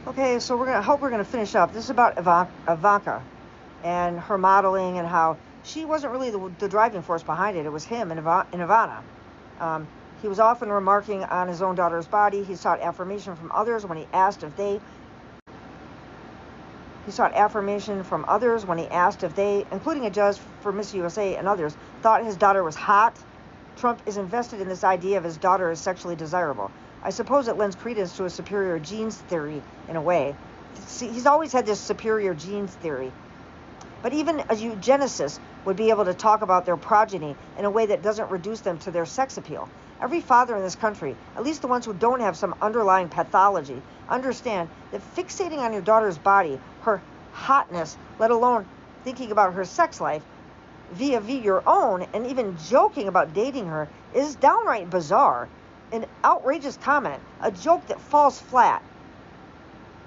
Okay, so we're gonna finish up. This is about Ivanka and her modeling and how she wasn't really the driving force behind it. It was him and Ivana. Um, he was often remarking on his own daughter's body. He sought affirmation from others when he asked if they, including a judge for Miss USA and others, thought his daughter was hot. Trump is invested in this idea of his daughter as sexually desirable. I suppose it lends credence to a superior genes theory in a way. See, he's always had this superior genes theory. But even a eugenicist would be able to talk about their progeny in a way that doesn't reduce them to their sex appeal. Every father in this country, at least the ones who don't have some underlying pathology, understand that fixating on your daughter's body, her hotness, let alone thinking about her sex life, via your own, and even joking about dating her, is downright bizarre. An outrageous comment, a joke that falls flat.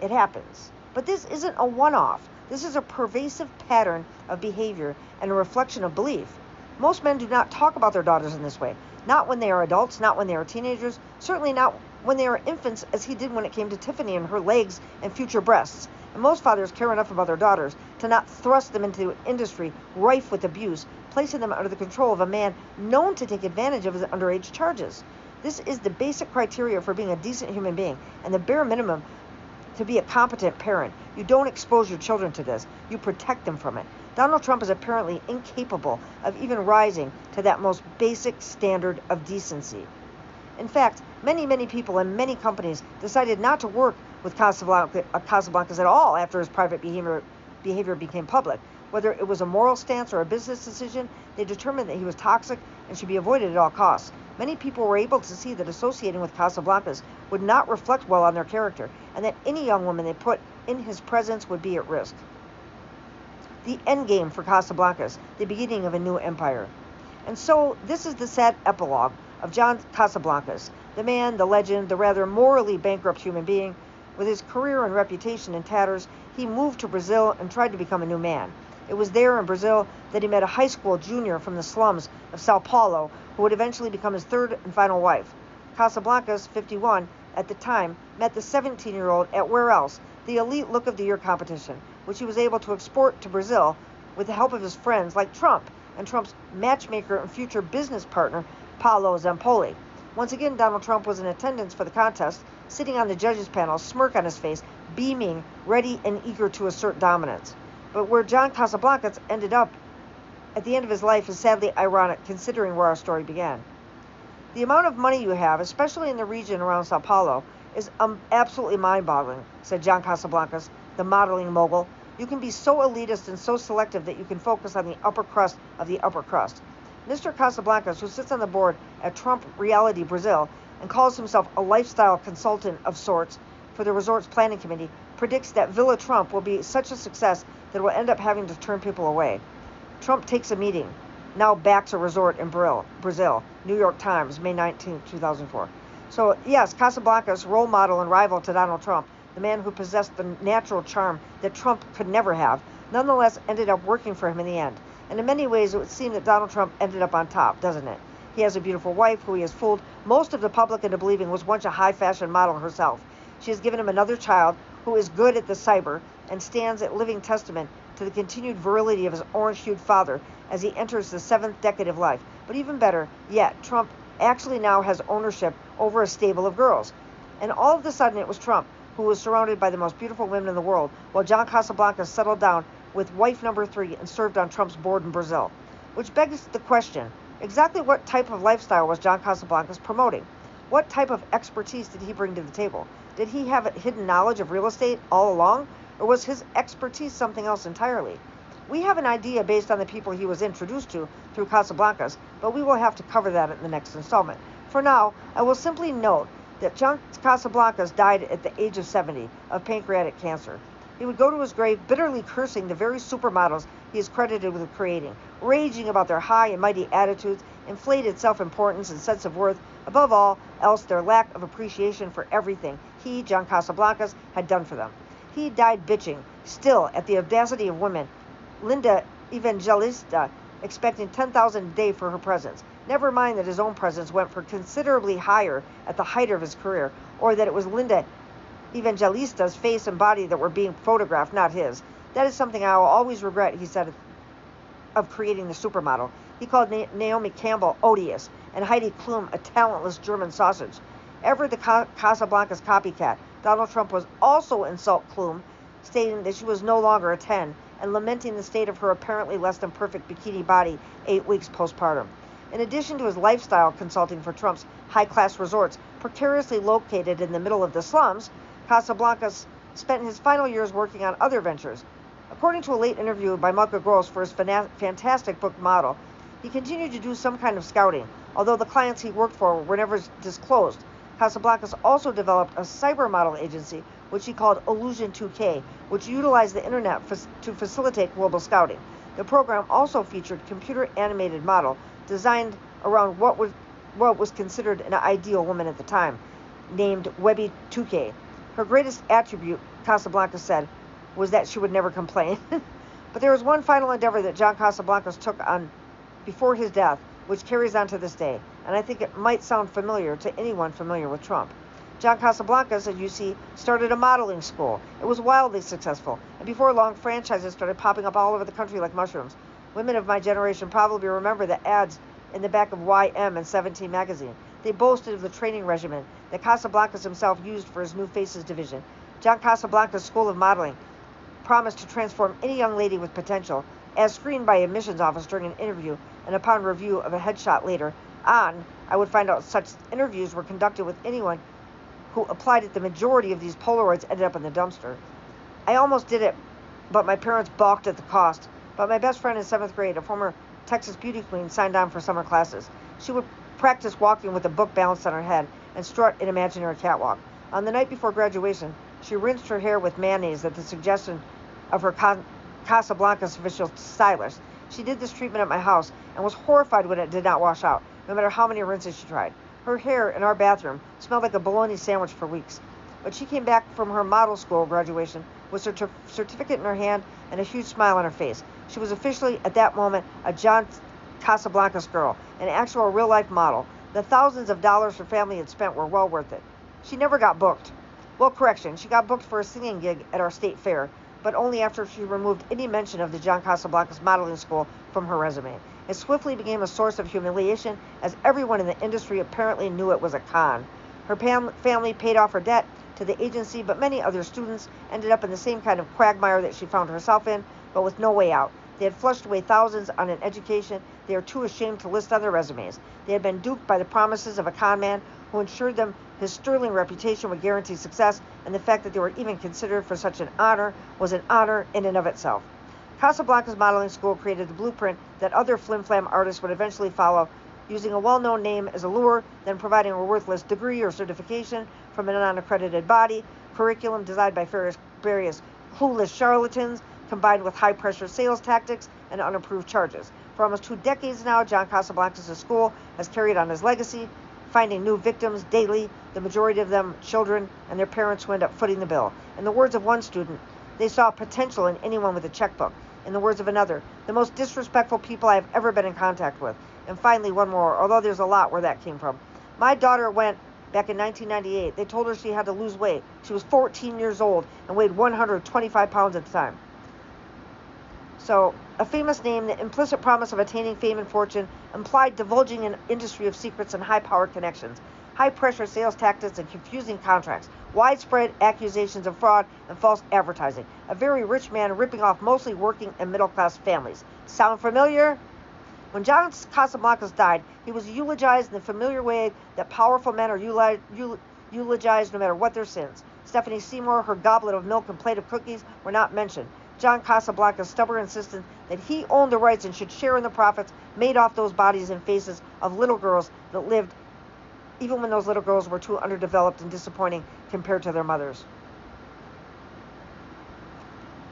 It happens. But this isn't a one-off. This is a pervasive pattern of behavior and a reflection of belief. Most men do not talk about their daughters in this way. Not when they are adults, not when they are teenagers, certainly not when they are infants, as he did when it came to Tiffany and her legs and future breasts. And most fathers care enough about their daughters to not thrust them into an industry rife with abuse, placing them under the control of a man known to take advantage of his underage charges. This is the basic criteria for being a decent human being, and the bare minimum to be a competent parent. You don't expose your children to this. You protect them from it. Donald Trump is apparently incapable of even rising to that most basic standard of decency. In fact, many people and many companies decided not to work with Casablancas at all after his private behavior became public. Whether it was a moral stance or a business decision, they determined that he was toxic and should be avoided at all costs. Many people were able to see that associating with Casablancas would not reflect well on their character, and that any young woman they put in his presence would be at risk. The endgame for Casablancas, the beginning of a new empire. And so this is the sad epilogue of John Casablancas, the man, the legend, the rather morally bankrupt human being. With his career and reputation in tatters, he moved to Brazil and tried to become a new man. It was there in Brazil that he met a high school junior from the slums of Sao Paulo, who would eventually become his third and final wife. Casablancas, 51 at the time, met the 17-year-old at where else? The elite Look of the Year competition, which he was able to export to Brazil with the help of his friends like Trump and Trump's matchmaker and future business partner, Paulo Zampoli. Once again, Donald Trump was in attendance for the contest, sitting on the judges' panel, smirk on his face, beaming, ready and eager to assert dominance. But where John Casablancas ended up at the end of his life is sadly ironic, considering where our story began. The amount of money you have, especially in the region around Sao Paulo, is absolutely mind-boggling, said John Casablancas, the modeling mogul. You can be so elitist and so selective that you can focus on the upper crust of the upper crust. Mr. Casablancas, who sits on the board at Trump Reality Brazil and calls himself a lifestyle consultant of sorts for the resort's planning committee, predicts that Villa Trump will be such a success that it will end up having to turn people away. Trump takes a meeting, now backs a resort in Brazil. New York Times, May 19, 2004. So, yes, Casablancas, role model and rival to Donald Trump, the man who possessed the natural charm that Trump could never have, nonetheless ended up working for him in the end. And in many ways, it would seem that Donald Trump ended up on top, doesn't it? He has a beautiful wife who he has fooled most of the public into believing was once a high-fashion model herself. She has given him another child who is good at the cyber and stands at living testament to the continued virility of his orange-hued father as he enters the 7th decade of life. But even better yet, Trump actually now has ownership over a stable of girls. And all of a sudden, it was Trump who was surrounded by the most beautiful women in the world, while John Casablancas settled down with wife number 3 and served on Trump's board in Brazil. Which begs the question, exactly what type of lifestyle was John Casablancas promoting? What type of expertise did he bring to the table? Did he have a hidden knowledge of real estate all along, or was his expertise something else entirely? We have an idea based on the people he was introduced to through Casablancas, but we will have to cover that in the next installment. For now, I will simply note that John Casablancas died at the age of 70 of pancreatic cancer. He would go to his grave bitterly cursing the very supermodels he is credited with creating, raging about their high and mighty attitudes, inflated self-importance and sense of worth, above all else their lack of appreciation for everything he, John Casablancas, had done for them. He died bitching, still at the audacity of women, Linda Evangelista, expecting $10,000 a day for her presence. Never mind that his own presence went for considerably higher at the height of his career, or that it was Linda Evangelista's face and body that were being photographed, not his. That is something I will always regret, he said, of creating the supermodel. He called Naomi Campbell odious and Heidi Klum a talentless German sausage. Ever the Casablanca's copycat, Donald Trump was also insult Klum, stating that she was no longer a 10 and lamenting the state of her apparently less than perfect bikini body 8 weeks postpartum. In addition to his lifestyle consulting for Trump's high-class resorts, precariously located in the middle of the slums, Casablanca spent his final years working on other ventures. According to a late interview by Michael Gross for his fantastic book Model, he continued to do some kind of scouting, although the clients he worked for were never disclosed. Casablanca also developed a cyber model agency, which he called Illusion 2K, which utilized the internet to facilitate global scouting. The program also featured computer-animated model designed around what was considered an ideal woman at the time, named Webby 2K. Her greatest attribute, Casablanca said, was that she would never complain. But there was one final endeavor that John Casablancas took on before his death, which carries on to this day, and I think it might sound familiar to anyone familiar with Trump. John Casablancas at UC started a modeling school. It was wildly successful, and before long, franchises started popping up all over the country like mushrooms. Women of my generation probably remember the ads in the back of YM and 17 magazine. They boasted of the training regimen that Casablancas himself used for his New Faces division. John Casablancas' School of Modeling promised to transform any young lady with potential, as screened by admissions office during an interview and upon review of a headshot later on. I would find out such interviews were conducted with anyone who applied it. The majority of these Polaroids ended up in the dumpster. I almost did it, but my parents balked at the cost. But my best friend in 7th grade, a former Texas beauty queen, signed on for summer classes. She would practice walking with a book balanced on her head and strut an imaginary catwalk. On the night before graduation, she rinsed her hair with mayonnaise at the suggestion of her Casablanca's official stylist. She did this treatment at my house and was horrified when it did not wash out, no matter how many rinses she tried. Her hair in our bathroom smelled like a bologna sandwich for weeks. But she came back from her model school graduation with her certificate in her hand and a huge smile on her face. She was officially, at that moment, a John Casablancas girl, an actual real-life model. The thousands of dollars her family had spent were well worth it. She never got booked. Well, correction, she got booked for a singing gig at our state fair, but only after she removed any mention of the John Casablancas modeling school from her resume. It swiftly became a source of humiliation, as everyone in the industry apparently knew it was a con. Her family paid off her debt to the agency, but many other students ended up in the same kind of quagmire that she found herself in, but with no way out. They had flushed away thousands on an education they are too ashamed to list on their resumes. They had been duped by the promises of a con man who assured them his sterling reputation would guarantee success, and the fact that they were even considered for such an honor was an honor in and of itself. Casablanca's modeling school created the blueprint that other flim-flam artists would eventually follow, using a well-known name as a lure, then providing a worthless degree or certification from an unaccredited body, curriculum designed by various clueless charlatans, combined with high-pressure sales tactics and unapproved charges. For almost 2 decades now, John Casablancas' school has carried on his legacy, finding new victims daily, the majority of them children and their parents who end up footing the bill. In the words of one student, they saw potential in anyone with a checkbook. In the words of another, the most disrespectful people I have ever been in contact with. And finally, one more, although there's a lot where that came from. My daughter went back in 1998. They told her she had to lose weight. She was 14 years old and weighed 125 pounds at the time. So, a famous name, the implicit promise of attaining fame and fortune, implied divulging an industry of secrets and high-powered connections, high-pressure sales tactics and confusing contracts, widespread accusations of fraud and false advertising, a very rich man ripping off mostly working and middle-class families. Sound familiar? When John Casablancas died, he was eulogized in the familiar way that powerful men are eulogized no matter what their sins. Stephanie Seymour, her goblet of milk and plate of cookies were not mentioned. John Casablancas' stubborn insistence that he owned the rights and should share in the profits made off those bodies and faces of little girls that lived, even when those little girls were too underdeveloped and disappointing compared to their mothers.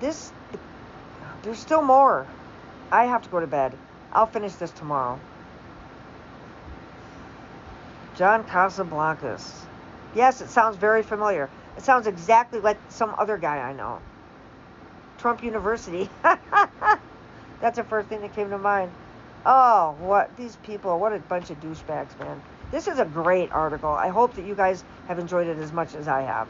There's still more. I have to go to bed. I'll finish this tomorrow. John Casablancas. Yes, it sounds very familiar. It sounds exactly like some other guy I know. Trump University. That's the first thing that came to mind. Oh, what these people, what a bunch of douchebags, man. This is a great article. I hope that you guys have enjoyed it as much as I have.